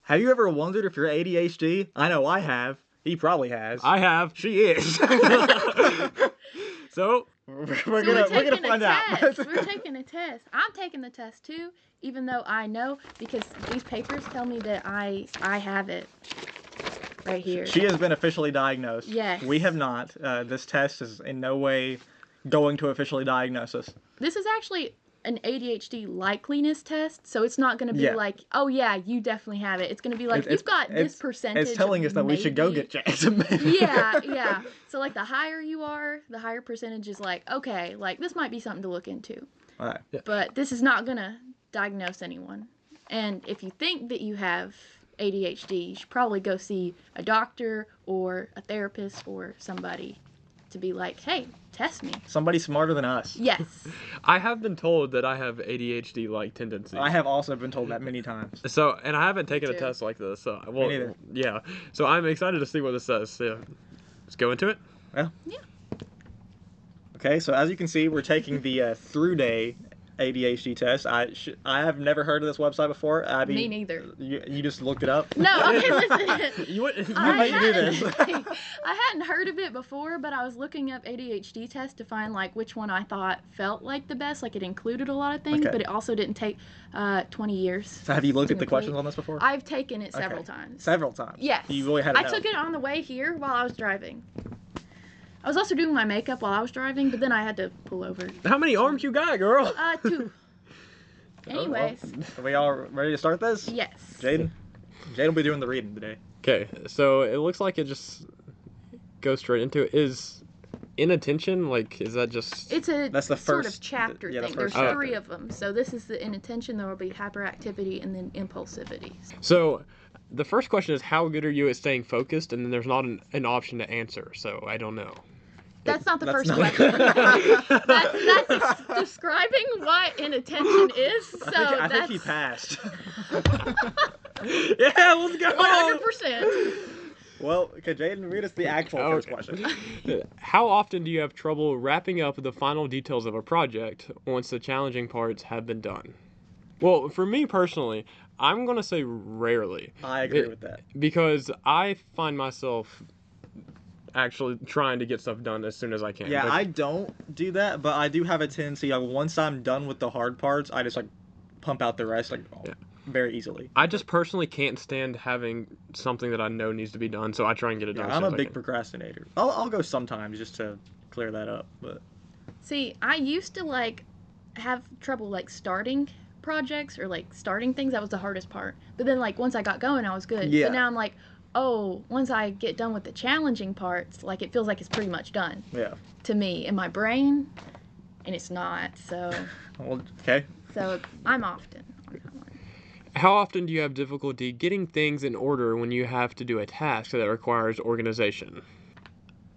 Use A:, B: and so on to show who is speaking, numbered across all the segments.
A: Have you ever wondered if you're ADHD? I know I have. He probably has.
B: I have.
A: She is. So we're gonna find out.
C: We're taking a test. I'm taking the test too, even though I know because these papers tell me that I have it right here.
A: She has been officially diagnosed.
C: Yes.
A: We have not. This test is in no way going to officially diagnose us.
C: This is actually an ADHD likeliness test, so it's not going to be like, oh yeah, you definitely have it. It's going to be like, you've got this percentage.
A: It's telling us that we should go get checked.
C: Yeah. So like the higher you are, the higher percentage is like, okay, like this might be something to look into.
A: All right. Yeah.
C: But this is not going to diagnose anyone. And if you think that you have ADHD, you should probably go see a doctor or a therapist or somebody to be like, hey, test me.
A: Somebody smarter than us.
C: Yes.
B: I have been told that I have ADHD-like tendencies.
A: I have also been told that many times.
B: So, and I haven't taken a test like this. So, well,
A: Me neither.
B: Yeah. So I'm excited to see what this says. Yeah. Let's go into it.
A: Yeah.
C: Yeah.
A: Okay, so as you can see, we're taking the through day ADHD test. I have never heard of this website before. Abby,
C: Me neither.
A: You just looked it up?
C: No, okay, listen.
B: You
A: made you do this.
C: I hadn't heard of it before, but I was looking up ADHD tests to find like which one I thought felt like the best. Like it included a lot of things,
A: Okay.
C: but it also didn't take 20 years.
A: So have you looked
C: to
A: at the
C: complete.
A: questions on this before?
C: I've taken it several times.
A: Several times?
C: Yes.
A: You really had to
C: I
A: know.
C: took it on the way here while I was driving. I was also doing my makeup while I was driving, but then I had to pull over.
B: How many arms you got, girl?
C: 2. Anyways.
A: Are we all ready to start this?
C: Yes.
A: Jaden will be doing the reading today.
B: Okay, so it looks like it just goes straight into it. Is inattention, like, is that just...
C: It's a
A: That's the
C: sort
A: first-
C: of chapter
A: yeah, the
C: thing.
A: first
C: There's
A: chapter.
C: 3 of them. So this is the inattention, there will be hyperactivity, and then impulsivity.
B: So, the first question is, how good are you at staying focused? And then there's not an option to answer, so I don't know.
C: That's not the
A: That's
C: first
A: not-
C: question. that's describing what inattention is. So
A: I think
C: that's
A: he passed.
B: Yeah, let's go!
C: 100%.
A: Well, okay, Jaden, read us the actual first question.
B: How often do you have trouble wrapping up the final details of a project once the challenging parts have been done? Well, for me personally, I'm going to say rarely.
A: I agree with that.
B: Because I find myself actually trying to get stuff done as soon as I can.
A: Yeah,
B: But
A: I don't do that, but I do have a tendency, like, once I'm done with the hard parts, I just, like, pump out the rest, like, very easily.
B: I just personally can't stand having something that I know needs to be done, so I try and get it done.
A: Yeah,
B: as
A: I'm
B: soon
A: a
B: as I
A: big
B: can.
A: procrastinator. I'll go sometimes just to clear that up, but...
C: See, I used to, like, have trouble, like, starting projects or, like, starting things. That was the hardest part. But then, like, once I got going, I was good.
A: Yeah.
C: But now I'm like, oh, once I get done with the challenging parts, like, it feels like it's pretty much done.
A: Yeah.
C: To me, in my brain, and it's not, so...
A: Well, okay.
C: So, I'm often on that one.
B: How often do you have difficulty getting things in order when you have to do a task that requires organization?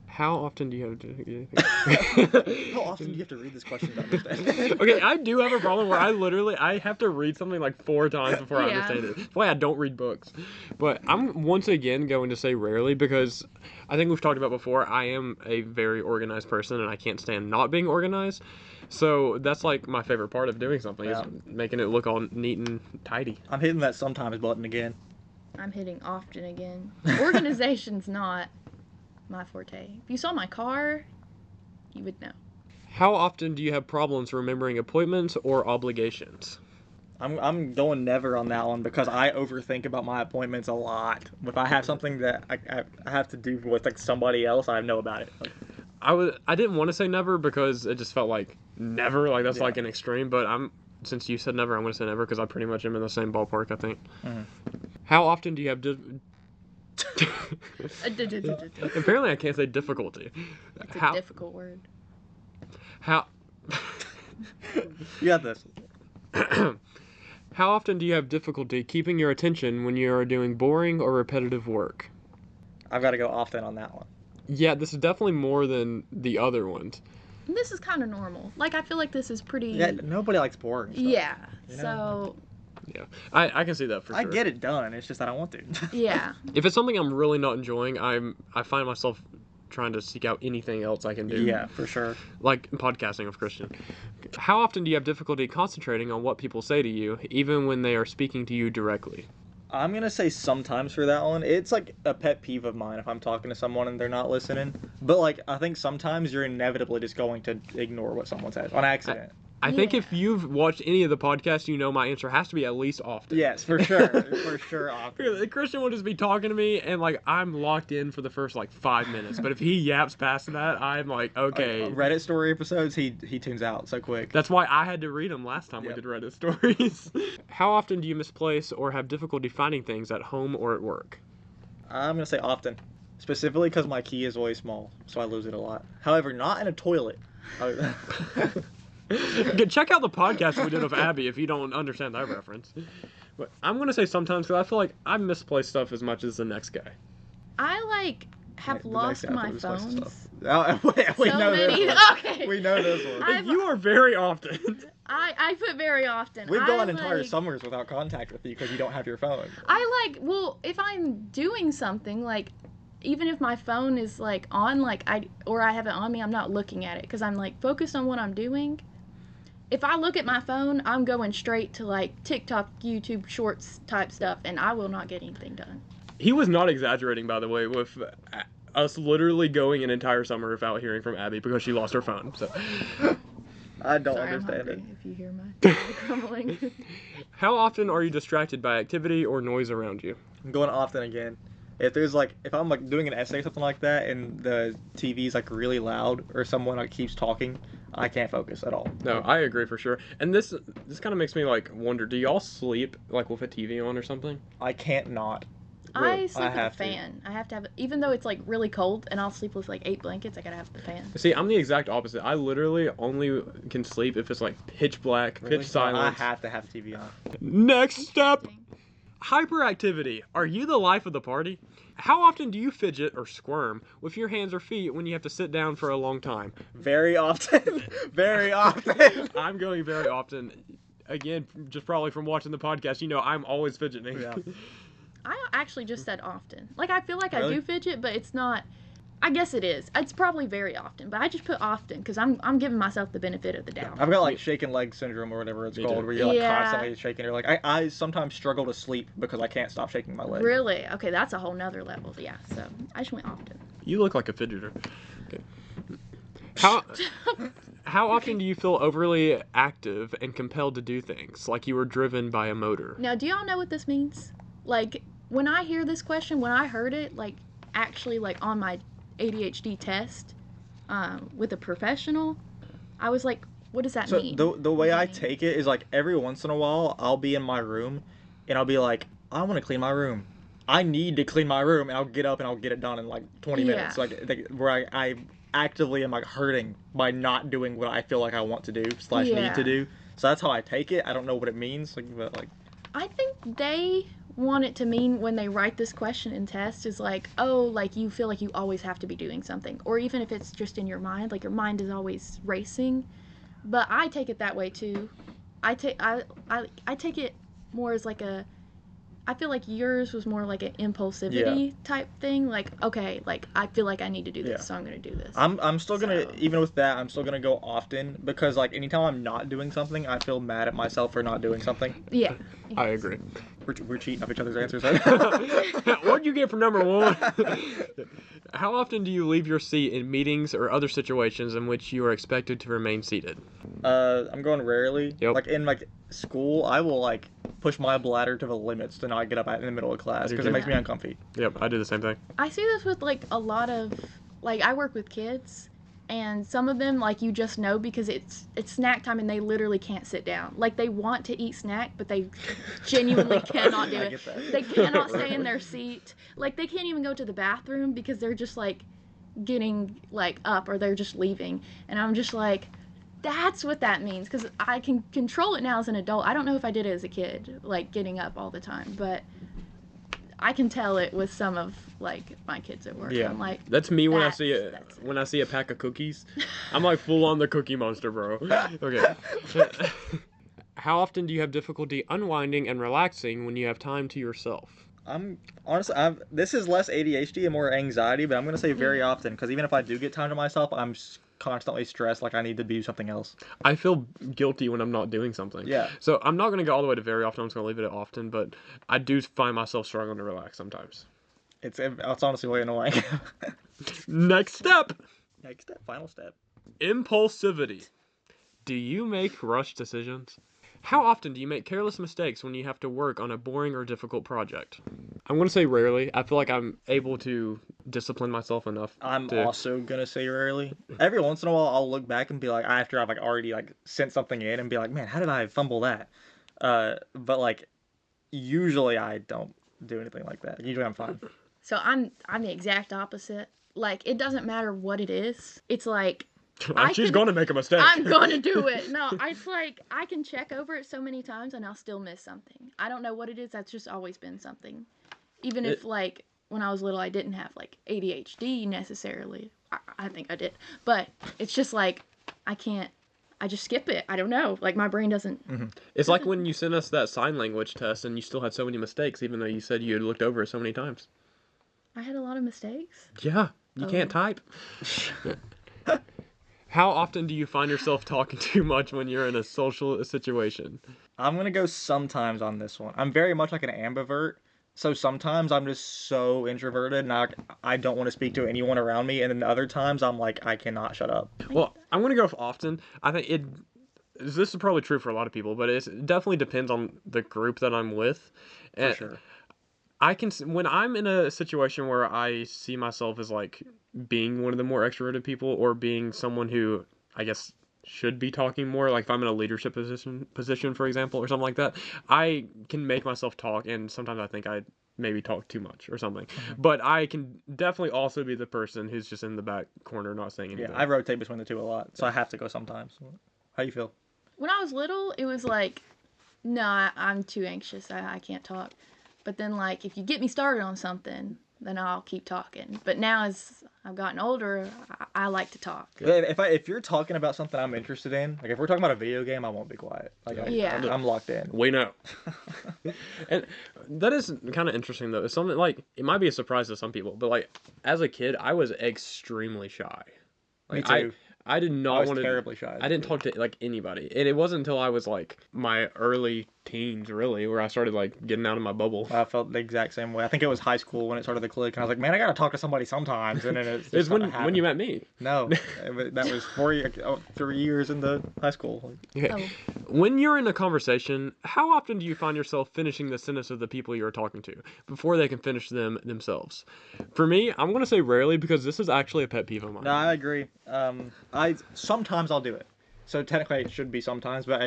B: How often do you have to...
A: How often do you have to read this question to understand?
B: Okay, I do have a problem where I have to read something like 4 times before I
C: Yeah.
B: understand it. That's why I don't read books. But I'm once again going to say rarely because I think we've talked about before, I am a very organized person and I can't stand not being organized. So that's like my favorite part of doing something
A: Yeah.
B: is making it look all neat and tidy.
A: I'm hitting that sometimes button again.
C: I'm hitting often again. Organization's not my forte. If you saw my car, you would know.
B: How often do you have problems remembering appointments or obligations?
A: I'm going never on that one because I overthink about my appointments a lot. If I have something that I have to do with like somebody else, I know about it. Like,
B: I didn't want to say never because it just felt like never, like that's
A: Yeah.
B: like an extreme, but since you said never, I'm going to say never because I pretty much am in the same ballpark, I think.
A: Mhm.
B: How often do you have apparently I can't say difficulty.
C: It's a difficult word.
B: How
A: you got this.
B: How often do you have difficulty keeping your attention when you are doing boring or repetitive work?
A: I've got to go often on that one.
B: Yeah, this is definitely more than the other ones.
C: This is kind of normal. Like, I feel like this is pretty...
A: Yeah, nobody likes boring stuff.
C: Yeah,
A: You know?
C: so...
B: Yeah, I can see that for sure.
A: I get it done. It's just I don't want to.
C: Yeah.
B: If it's something I'm really not enjoying, I find myself trying to seek out anything else I can do.
A: Yeah, for sure.
B: Like podcasting of Christian. How often do you have difficulty concentrating on what people say to you, even when they are speaking to you directly?
A: I'm gonna say sometimes for that one. It's like a pet peeve of mine if I'm talking to someone and they're not listening. But like I think sometimes you're inevitably just going to ignore what someone says on accident.
B: I think
C: Yeah.
B: if you've watched any of the podcasts, you know my answer has to be at least often.
A: Yes, for sure. For sure often.
B: Christian will just be talking to me, and like I'm locked in for the first like 5 minutes. But if he yaps past that, I'm like, okay.
A: Reddit story episodes, he tunes out so quick.
B: That's why I had to read them last time we did Reddit stories. How often do you misplace or have difficulty finding things at home or at work?
A: I'm gonna say often, specifically because my key is always small, so I lose it a lot. However, not in a toilet.
B: Check out the podcast we did of Abby if you don't understand that reference. But I'm gonna say sometimes because I feel like I misplace stuff as much as the next guy.
C: I like have lost my phones.
A: Oh, we
C: So
A: know
C: many.
A: this one.
C: Okay.
A: We know this one.
C: I've-
B: You are very often.
C: I put very often.
A: We've
C: I
A: gone entire
C: like-
A: summers without contact with you because you don't have your phone.
C: I like, well, if I'm doing something, like, even if my phone is like on, like I have it on me, I'm not looking at it because I'm like focused on what I'm doing. If I look at my phone, I'm going straight to like TikTok, YouTube Shorts type stuff, and I will not get anything done.
B: He was not exaggerating, by the way, with us literally going an entire summer without hearing from Abby because she lost her phone. So,
A: I don't
C: Sorry, I'm
A: understand it.
C: hungry if you hear my grumbling.
B: how often are you distracted by activity or noise around you?
A: I'm going often again. If I'm like doing an essay or something like that and the TV's like really loud or someone like keeps talking, I can't focus at all.
B: No, I agree for sure. And this kind of makes me like wonder: do y'all sleep like with a TV on or something?
A: I can't not.
C: I sleep with a
A: have to.
C: fan. I have to have, even though it's like really cold and I'll sleep with like 8 blankets, I gotta have the fan.
B: See, I'm the exact opposite. I literally only can sleep if it's like pitch black,
A: Really?
B: pitch silence.
A: I have to have TV on.
B: Next step. Hyperactivity. Are you the life of the party? How often do you fidget or squirm with your hands or feet when you have to sit down for a long time?
A: Very often. Very often.
B: I'm going very often. Again, just probably from watching the podcast, you know I'm always fidgeting.
A: Yeah.
C: I actually just said often. Like, I feel like I
A: Really?
C: do fidget, but it's not. I guess it is. It's probably very often, but I just put often because I'm giving myself the benefit of the doubt.
A: I've got like shaking leg syndrome or whatever it's
B: Me
A: called,
B: too.
A: where you're like
C: Yeah.
A: constantly shaking. You're like, I sometimes struggle to sleep because I can't stop shaking my leg.
C: Really? Okay, that's a whole nother level. Yeah, so I just went often.
B: You look like a fidgeter. Okay. How often do you feel overly active and compelled to do things, like you were driven by a motor?
C: Now, do y'all know what this means? Like, when I hear this question, when I heard it, like, actually, like, on my ADHD test with a professional, I was like, what does that
A: So
C: mean?
A: the way I take it is like every once in a while I'll be in my room and I'll be like, I want to clean my room. I need to clean my room, and I'll get up and I'll get it done in like 20 minutes. Like where I actively am like hurting by not doing what I feel like I want to do / need to do. So that's how I take it. I don't know what it means, but like
C: I think they want it to mean when they write this question in test is like, oh, like you feel like you always have to be doing something. Or even if it's just in your mind, like your mind is always racing. But I take it that way too. I take it more as like I feel like yours was more like an impulsivity type thing. Like, okay, like I feel like I need to do this, so I'm gonna do this.
A: I'm still gonna,
C: So-
A: even with that, I'm still gonna go often because like anytime I'm not doing something, I feel mad at myself for not doing something.
C: Yeah.
B: I agree.
A: We're cheating off each other's answers.
B: What'd you get for number one? How often do you leave your seat in meetings or other situations in which you are expected to remain seated?
A: I'm going rarely.
B: Yep.
A: Like in like school, I will like push my bladder to the limits to not get up in the middle of class
B: do
A: because it
B: too.
A: makes me uncomfy.
B: Yep, I do the same thing.
C: I see this with like a lot of like I work with kids and some of them like you just know because it's snack time and they literally can't sit down. Like they want to eat snack but they genuinely cannot do
A: I
C: it.
A: get that.
C: They cannot stay in their seat. Like they can't even go to the bathroom because they're just like getting like up or they're just leaving. And I'm just like that's what that means because I can control it now as an adult. I don't know if I did it as a kid, like getting up all the time, but I can tell it with some of like my kids at work.
A: Yeah.
C: I'm like,
B: That's me when I
C: That's-
B: see
C: that's it.
B: when I see a pack of cookies. I'm like full on the Cookie Monster, bro. Okay. How often do you have difficulty unwinding and relaxing when you have time to yourself?
A: I'm honestly, this is less ADHD and more anxiety, but I'm gonna say very often because even if I do get time to myself, I'm constantly stressed, like I need to do something else.
B: I feel guilty when I'm not doing something.
A: Yeah.
B: So I'm not gonna go all the way to very often. I'm just gonna leave it at often, but I do find myself struggling to relax sometimes.
A: It's honestly really annoying.
B: Next step.
A: Next step, final step.
B: Impulsivity. Do you make rush decisions? How often do you make careless mistakes when you have to work on a boring or difficult project? I'm going to say rarely. I feel like I'm able to discipline myself enough.
A: I'm also gonna say rarely. Every once in a while, I'll look back and be like, after I've like already like sent something in and be like, man, how did I fumble that? But like usually I don't do anything like that. Usually I'm fine.
C: So I'm the exact opposite. Like it doesn't matter what it is. It's like
B: She's going to make a mistake.
C: I'm going to do it. No, it's like I can check over it so many times and I'll still miss something. I don't know what it is. That's just always been something. Even if like when I was little, I didn't have like ADHD necessarily. I think I did. But it's just like I just skip it. I don't know. Like my brain doesn't.
A: Mm-hmm.
B: It's like when you sent us that sign language test and you still had so many mistakes, even though you said you had looked over it so many times.
C: I had a lot of mistakes.
B: Yeah, you can't type. How often do you find yourself talking too much when you're in a social situation?
A: I'm gonna go sometimes on this one. I'm very much like an ambivert. So sometimes I'm just so introverted and I don't want to speak to anyone around me, and then other times I'm like I cannot shut up.
B: Well, I'm going to go with often. I think this is probably true for a lot of people, but it definitely depends on the group that I'm with.
A: For sure.
B: When I'm in a situation where I see myself as like being one of the more extroverted people or being someone who I guess should be talking more, like if I'm in a leadership position for example or something like that, I can make myself talk, and sometimes I think I maybe talk too much or something. But I can definitely also be the person who's just in the back corner not saying anything.
A: Yeah, I rotate between the two a lot, so I have to go sometimes. How you feel?
C: When I was little, it was like, no, I'm too anxious. I can't talk. But then, like, if you get me started on something, then I'll keep talking. But now, as I've gotten older, I like to talk.
A: If you're talking about something I'm interested in, like if we're talking about a video game, I won't be quiet. Like I'm locked in.
B: We know. And that is kind of interesting though. It's something like it might be a surprise to some people, but like as a kid, I was extremely shy. Like,
A: Me too.
B: I did not want to.
A: Terribly shy.
B: I didn't talk to like anybody, and it wasn't until I was like my early teens, really, where I started like getting out of my bubble.
A: I felt the exact same way. I think it was high school when it started to click, and I was like, man, I gotta talk to somebody sometimes. And then
B: it's when you met me.
A: No, that was 3 years into high school.
B: Okay. Oh. When you're in a conversation, how often do you find yourself finishing the sentence of the people you're talking to before they can finish them themselves? For me, I'm gonna say rarely because this is actually a pet peeve of mine.
A: No, I agree. Sometimes I'll do it. So technically it should be sometimes, but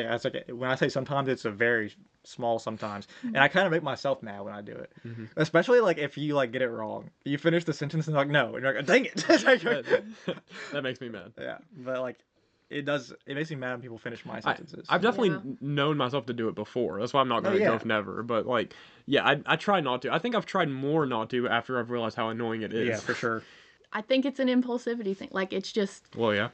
A: when I say sometimes, it's a very small sometimes. And I kind of make myself mad when I do it. Mm-hmm. Especially like if you like get it wrong. You finish the sentence and you're like, no. And you're like, dang it.
B: That makes me mad.
A: Yeah. But like it makes me mad when people finish my sentences.
B: I've definitely known myself to do it before. That's why I'm not going to go with never. But like, yeah, I try not to. I think I've tried more not to after I've realized how annoying it is.
A: Yeah, for sure.
C: I think it's an impulsivity thing. Like, it's just...
B: Well, yeah.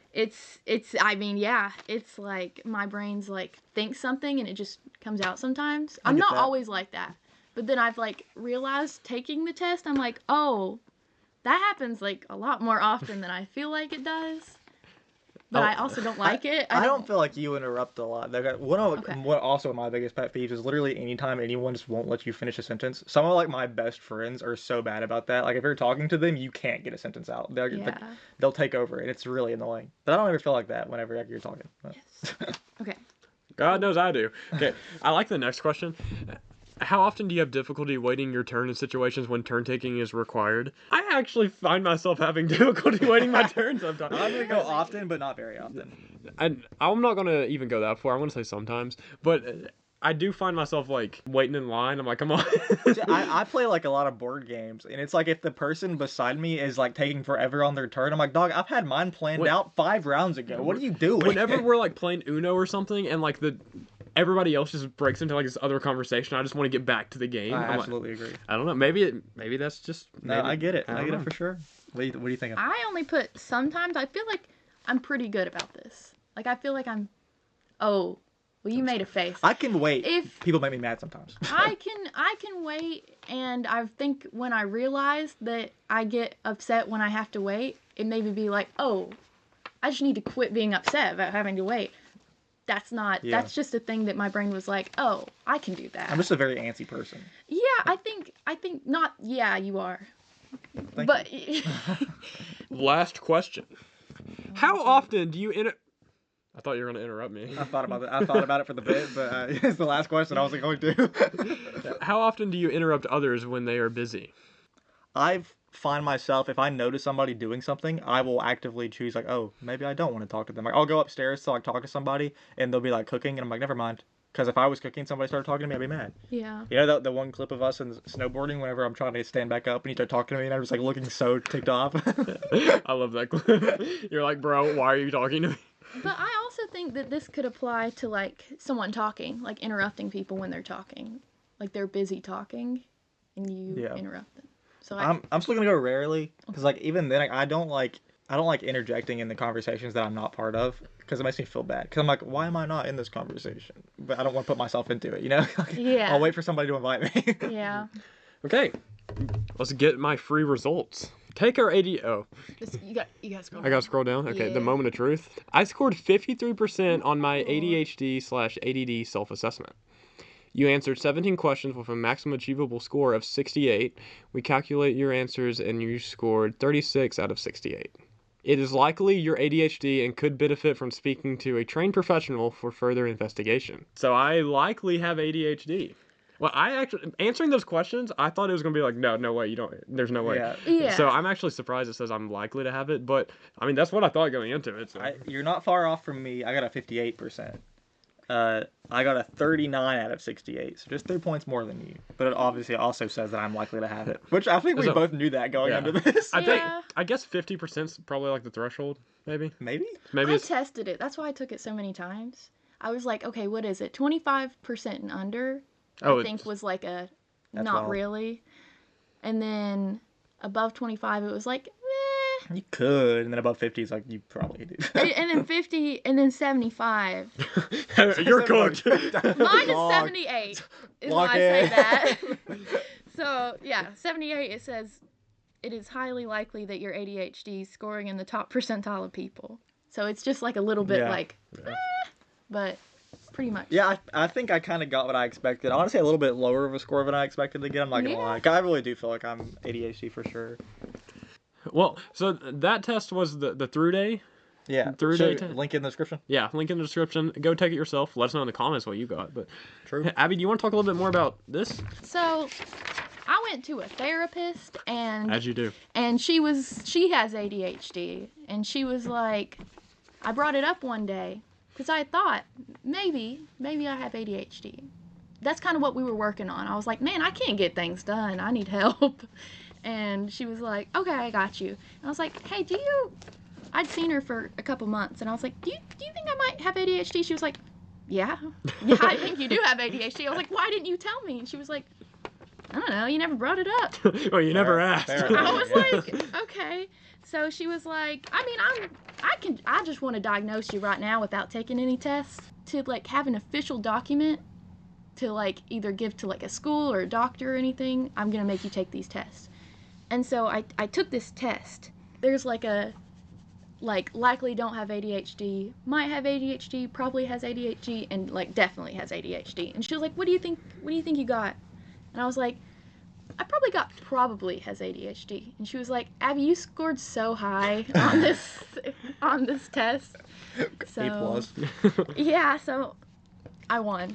C: I mean, yeah. It's like my brain's like thinks something and it just comes out sometimes. I'm not always like that. But then I've like realized taking the test, I'm like, oh, that happens like a lot more often than I feel like it does. But I also don't like it.
A: I don't feel like you interrupt a lot. What also my biggest pet peeve is literally anytime anyone just won't let you finish a sentence. Some of like my best friends are so bad about that. Like if you're talking to them, you can't get a sentence out. They'll take over, and it's really annoying. But I don't ever feel like that whenever you're talking.
C: Yes. Okay.
B: God knows I do. Okay, I like the next question. How often do you have difficulty waiting your turn in situations when turn taking is required? I actually find myself having difficulty waiting my turn sometimes.
A: I'm going to go often, but not very often.
B: And I'm not going to even go that far. I'm going to say sometimes. But I do find myself like waiting in line. I'm like, come on.
A: I play like a lot of board games, and it's like if the person beside me is like taking forever on their turn, I'm like, dog, I've had mine planned out 5 rounds ago. What are you doing?
B: Whenever we're like playing Uno or something, and like everybody else just breaks into like this other conversation, I just want to get back to the game.
A: I absolutely agree.
B: I don't know. Maybe that's just.
A: No, I get it. I get it for sure. What do you think?
C: I only put sometimes. I feel like I'm pretty good about this. Like I feel like Well, you made a face.
A: I can wait.
C: If
A: People make me mad sometimes.
C: I can wait, and I think when I realize that I get upset when I have to wait, it made me be like, oh, I just need to quit being upset about having to wait. That's not.
A: Yeah.
C: That's just a thing that my brain was like, oh, I can do that.
A: I'm just a very antsy person.
C: Yeah, I think not. Yeah, you are.
A: Thank
C: But
B: Last question. How often do you I thought you were going to interrupt me.
A: I thought about it for the bit, but it's the last question I wasn't going to.
B: How often do you interrupt others when they are busy?
A: I find myself, if I notice somebody doing something, I will actively choose, like, oh, maybe I don't want to talk to them. Like, I'll go upstairs to, like, talk to somebody, and they'll be, like, cooking, and I'm like, never mind. Because if I was cooking, somebody started talking to me, I'd be mad.
C: yeah.
A: You know the one clip of us in snowboarding whenever I'm trying to stand back up and you start talking to me and I'm just like looking so ticked off.
B: I love that clip. You're like, bro, why are you talking to me?
C: But I also think that this could apply to, like, someone talking, like, interrupting people when they're talking. Like, they're busy talking, and you interrupt them. So
A: I'm still gonna go rarely, because, like, even then, like, I don't like interjecting in the conversations that I'm not part of, because it makes me feel bad. Because I'm like, why am I not in this conversation? But I don't want to put myself into it, you know?
C: Yeah.
A: I'll wait for somebody to invite me.
C: yeah.
B: Okay, let's get my free results. Take our AD.
C: You got scroll.
B: I got to scroll down. Okay,
C: Yeah.
B: the moment of truth. I scored 53% on my ADHD/ADD self-assessment. You answered 17 questions with a maximum achievable score of 68. We calculate your answers and you scored 36 out of 68. It is likely you're ADHD and could benefit from speaking to a trained professional for further investigation. So I likely have ADHD. Well, I actually, answering those questions, I thought it was going to be like, no way, you don't, there's no way.
C: Yeah.
B: So I'm actually surprised it says I'm likely to have it, but I mean, that's what I thought going into it. So.
A: You're not far off from me. I got a 58%. I got a 39 out of 68, so just 3 points more than you. But it obviously also says that I'm likely to have it, which I think we both knew that going into this.
B: I guess 50% is probably like the threshold, maybe.
A: Maybe
C: I tested it. That's why I took it so many times. I was like, okay, what is it? 25% and under, I think was like a not really. And then above 25, it was like, eh.
A: You could, and then above 50 is like, you probably do.
C: And then 50, and then 75.
B: You're cooked.
C: Mine is 78, is why I say that. So, yeah, 78, it says, it is highly likely that you're ADHD, scoring in the top percentile of people. So it's just like a little bit but pretty much.
A: Yeah, I think I kind of got what I expected. Honestly, a little bit lower of a score than I expected to get. I'm not going to lie. I really do feel like I'm ADHD for sure.
B: Well, so that test was the through day?
A: Yeah.
B: Through day test?
A: Link in the description?
B: Yeah, link in the description. Go take it yourself. Let us know in the comments what you got. But
A: True.
B: Abby, do you want to talk a little bit more about this?
C: So, I went to a therapist, and...
B: As you do.
C: And she has ADHD, and she was like... I brought it up one day, because I thought, maybe I have ADHD. That's kind of what we were working on. I was like, man, I can't get things done. I need help. And she was like, okay, I got you. And I was like, hey, I'd seen her for a couple months, and I was like, do you think I might have ADHD? She was like, yeah, I think you do have ADHD. I was like, why didn't you tell me? And she was like, I don't know, you never brought it up.
B: Well, you never asked.
C: I was like, okay. So she was like, I mean, I just want to diagnose you right now without taking any tests, to like have an official document to like either give to like a school or a doctor or anything. I'm going to make you take these tests. And so I took this test. There's like a, likely don't have ADHD, might have ADHD, probably has ADHD, and like definitely has ADHD. And she was like, what do you think you got? And I was like, I probably has ADHD. And she was like, Abby, you scored so high on this test. So,
A: A+.
C: Yeah, so I won.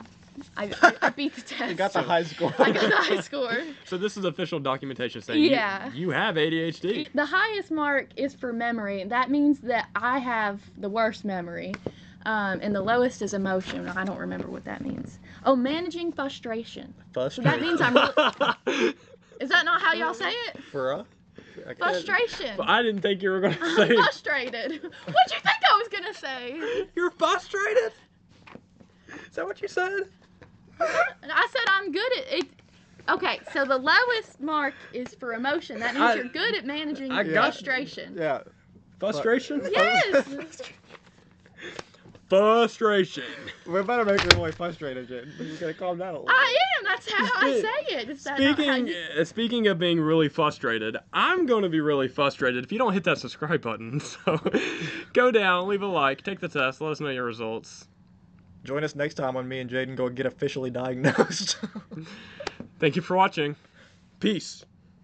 C: I beat the test.
A: You got the high score.
C: I got the high score.
B: So this is official documentation saying you have ADHD.
C: The highest mark is for memory. That means that I have the worst memory. And the lowest is emotion. I don't remember what that means. Oh, managing frustration. So that means I'm really... Is that not how y'all say it? Frustration.
B: But I didn't think you were going to say
C: frustrated. What'd you think I was going to say?
A: You're frustrated? Is that what you said?
C: I said I'm good at it. Okay, so the lowest mark is for emotion. That means you're good at managing frustration.
A: Yeah.
B: Frustration?
C: Yes.
B: frustration.
A: We better make her really frustrated, Jen. You gotta calm down a little.
C: I am. That's how I say it. Is that not how you...
B: Speaking of being really frustrated, I'm going to be really frustrated if you don't hit that subscribe button. So go down, leave a like, take the test, let us know your results.
A: Join us next time when me and Jaden go get officially diagnosed.
B: Thank you for watching. Peace.